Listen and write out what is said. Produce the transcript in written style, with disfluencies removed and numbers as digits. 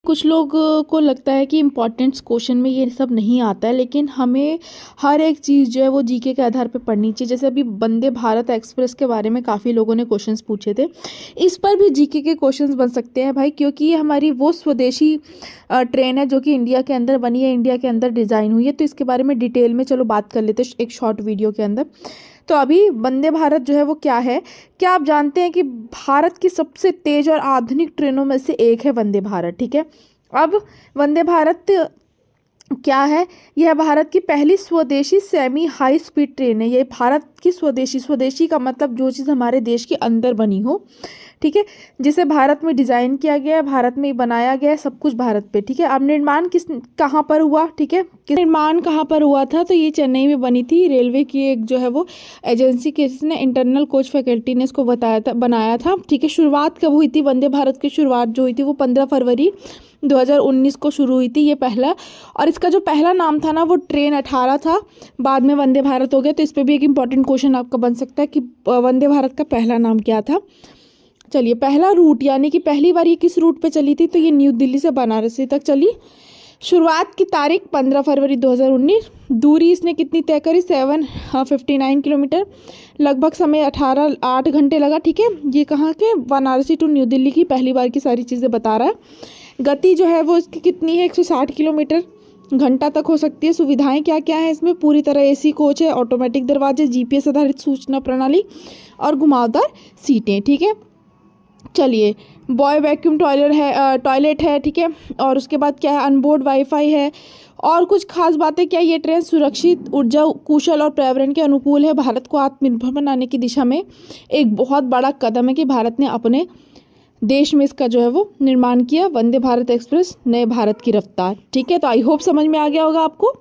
कुछ लोग को लगता है कि इम्पोर्टेंट्स क्वेश्चन में ये सब नहीं आता है, लेकिन हमें हर एक चीज़ जो है वो जीके के आधार पे पढ़नी चाहिए। जैसे अभी वंदे भारत एक्सप्रेस के बारे में काफ़ी लोगों ने क्वेश्चंस पूछे थे, इस पर भी जीके के क्वेश्चंस बन सकते हैं भाई, क्योंकि ये हमारी वो स्वदेशी ट्रेन है जो कि इंडिया के अंदर बनी है, इंडिया के अंदर डिज़ाइन हुई है। तो इसके बारे में डिटेल में चलो बात कर लेते हैं एक शॉर्ट वीडियो के अंदर। तो अभी वंदे भारत जो है वो क्या है, क्या आप जानते हैं कि भारत की सबसे तेज़ और आधुनिक ट्रेनों में से एक है वंदे भारत, ठीक है। अब वंदे भारत क्या है, यह भारत की पहली स्वदेशी सेमी हाई स्पीड ट्रेन है। ये भारत की स्वदेशी का मतलब जो चीज़ हमारे देश के अंदर बनी हो, ठीक है, जिसे भारत में डिज़ाइन किया गया है, भारत में बनाया गया है, सब कुछ भारत पे, ठीक है। अब निर्माण कहाँ पर हुआ, ठीक है, निर्माण कहाँ पर हुआ था, तो ये चेन्नई में बनी थी। रेलवे की एक जो है वो एजेंसी के इसने इंटरनल कोच फैकल्टी ने इसको बनाया था, ठीक है। शुरुआत कब हुई थी वंदे भारत की? शुरुआत जो हुई थी वो 15 फरवरी 2019 को शुरू हुई थी, ये पहला। और इसका जो पहला नाम था ना वो ट्रेन 18 था, बाद में वंदे भारत हो गया। तो इस पर भी एक इंपॉर्टेंट क्वेश्चन आपका बन सकता है कि वंदे भारत का पहला नाम क्या था। चलिए, पहला रूट यानी कि पहली बार ये किस रूट पे चली थी, तो ये न्यू दिल्ली से बनारसी तक चली। शुरुआत की तारीख 15 फरवरी 2019। दूरी इसने कितनी तय करी? 759 किलोमीटर। लगभग समय 8 घंटे लगा, ठीक है। ये कहाँ के? बनारसी टू न्यू दिल्ली की पहली बार की सारी चीज़ें बता रहा है। गति जो है वो इसकी कितनी है? 160 किलोमीटर घंटा तक हो सकती है। सुविधाएं क्या क्या है इसमें? पूरी तरह एसी कोच है, ऑटोमेटिक दरवाजे, जीपीएस आधारित सूचना प्रणाली और घुमावदार सीटें, ठीक है। चलिए, बॉय वैक्यूम टॉयलेट है, ठीक है। और उसके बाद क्या है? अनबोर्ड वाईफाई है। और कुछ खास बातें क्या? ये ट्रेन सुरक्षित, ऊर्जा कुशल और पर्यावरण के अनुकूल है। भारत को आत्मनिर्भर बनाने की दिशा में एक बहुत बड़ा कदम है कि भारत ने अपने देश में इसका जो है वो निर्माण किया। वंदे भारत एक्सप्रेस, नए भारत की रफ्तार, ठीक है। तो आई होप समझ में आ गया होगा आपको।